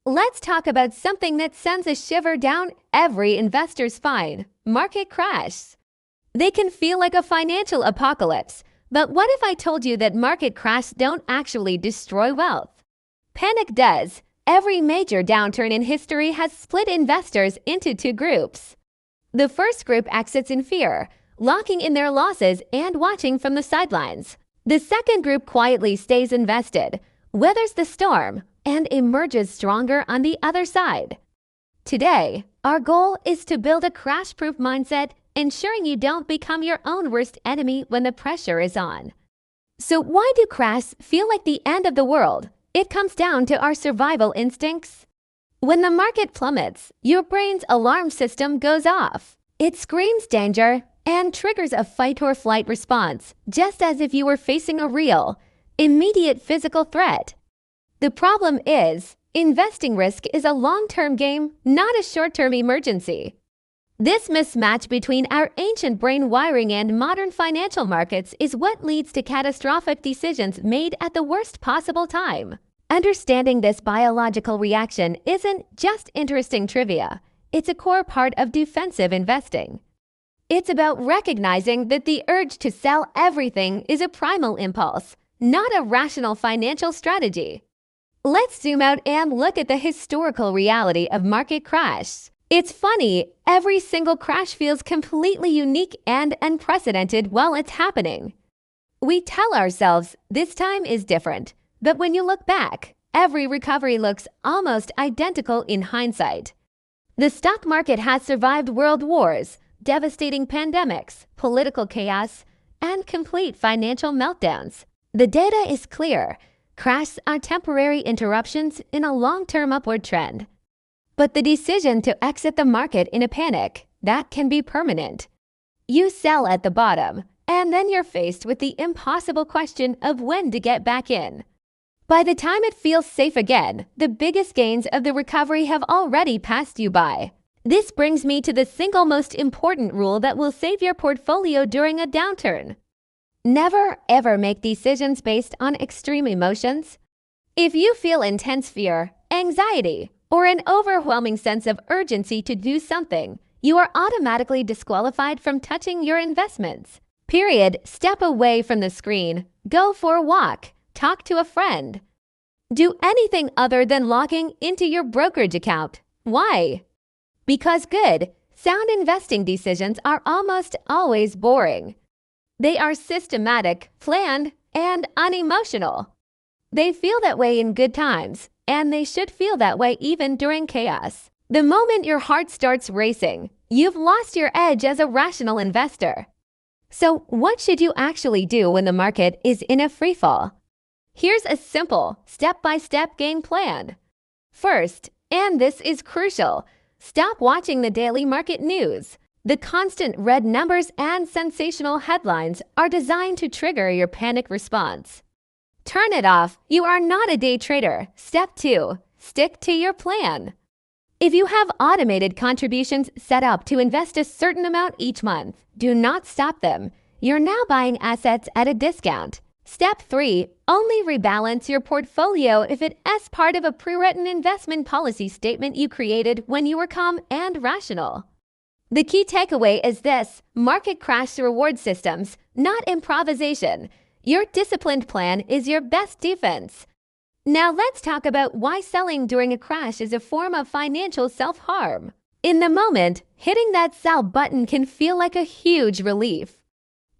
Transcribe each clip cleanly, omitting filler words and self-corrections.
Let's talk about something that sends a shiver down every investor's spine: market crash. They can feel like a financial apocalypse, but what if I told you that market crashes don't actually destroy wealth? Panic does. Every major downturn in history has split investors into two groups. The first group exits in fear, locking in their losses and watching from the sidelines. The second group quietly stays invested, weathers the storm, and emerges stronger on the other side. Today, our goal is to build a crash-proof mindset, ensuring you don't become your own worst enemy when the pressure is on. So why do crashes feel like the end of the world? It comes down to our survival instincts. When the market plummets, your brain's alarm system goes off. It screams danger and triggers a fight or flight response, just as if you were facing a real, immediate physical threat. The problem is, investing risk is a long-term game, not a short-term emergency. This mismatch between our ancient brain wiring and modern financial markets is what leads to catastrophic decisions made at the worst possible time. Understanding this biological reaction isn't just interesting trivia. It's a core part of defensive investing. It's about recognizing that the urge to sell everything is a primal impulse, not a rational financial strategy. Let's zoom out and look at the historical reality of market crashes. It's funny, every single crash feels completely unique and unprecedented while it's happening. We tell ourselves this time is different, but when you look back, every recovery looks almost identical in hindsight. The stock market has survived world wars, devastating pandemics, political chaos, and complete financial meltdowns. The data is clear. Crashes are temporary interruptions in a long-term upward trend. But the decision to exit the market in a panic, that can be permanent. You sell at the bottom, and then you're faced with the impossible question of when to get back in. By the time it feels safe again, the biggest gains of the recovery have already passed you by. This brings me to the single most important rule that will save your portfolio during a downturn. Never, ever make decisions based on extreme emotions. If you feel intense fear, anxiety, or an overwhelming sense of urgency to do something, you are automatically disqualified from touching your investments. Period. Step away from the screen. Go for a walk. Talk to a friend. Do anything other than logging into your brokerage account. Why? Because good, sound investing decisions are almost always boring. They are systematic, planned, and unemotional. They feel that way in good times, and they should feel that way even during chaos. The moment your heart starts racing, you've lost your edge as a rational investor. So, what should you actually do when the market is in a freefall? Here's a simple, step-by-step game plan. First, and this is crucial, stop watching the daily market news. The constant red numbers and sensational headlines are designed to trigger your panic response. Turn it off. You are not a day trader. Step 2. Stick to your plan. If you have automated contributions set up to invest a certain amount each month, do not stop them. You're now buying assets at a discount. Step 3. Only rebalance your portfolio if it is part of a pre-written investment policy statement you created when you were calm and rational. The key takeaway is this: market crash reward systems, not improvisation. Your disciplined plan is your best defense. Now let's talk about why selling during a crash is a form of financial self-harm. In the moment, hitting that sell button can feel like a huge relief.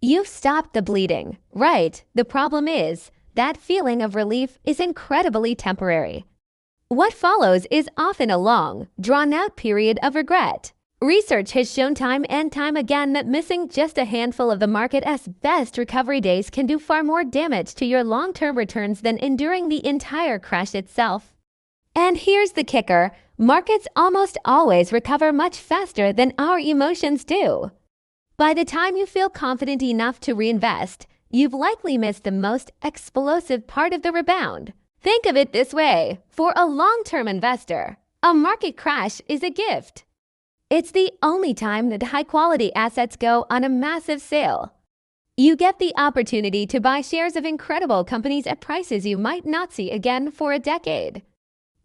You've stopped the bleeding, right? The problem is, that feeling of relief is incredibly temporary. What follows is often a long, drawn-out period of regret. Research has shown time and time again that missing just a handful of the market's best recovery days can do far more damage to your long-term returns than enduring the entire crash itself. And here's the kicker: markets almost always recover much faster than our emotions do. By the time you feel confident enough to reinvest, you've likely missed the most explosive part of the rebound. Think of it this way: for a long-term investor, a market crash is a gift. It's the only time that high-quality assets go on a massive sale. You get the opportunity to buy shares of incredible companies at prices you might not see again for a decade.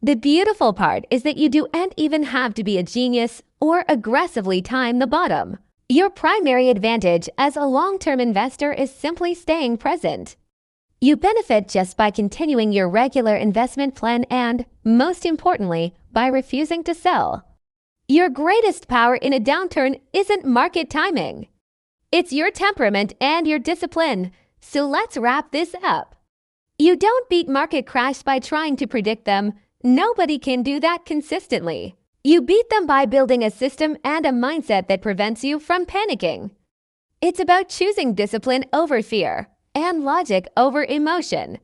The beautiful part is that you don't even have to be a genius or aggressively time the bottom. Your primary advantage as a long-term investor is simply staying present. You benefit just by continuing your regular investment plan and, most importantly, by refusing to sell. Your greatest power in a downturn isn't market timing. It's your temperament and your discipline. So let's wrap this up. You don't beat market crash by trying to predict them. Nobody can do that consistently. You beat them by building a system and a mindset that prevents you from panicking. It's about choosing discipline over fear and logic over emotion.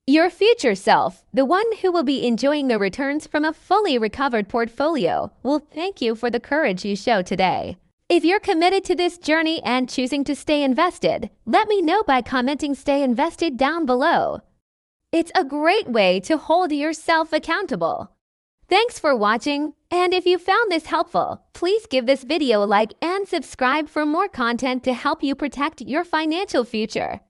Your future self, the one who will be enjoying the returns from a fully recovered portfolio, will thank you for the courage you show today. If you're committed to this journey and choosing to stay invested, let me know by commenting "Stay invested" down below. It's a great way to hold yourself accountable. Thanks for watching, and if you found this helpful, please give this video a like and subscribe for more content to help you protect your financial future.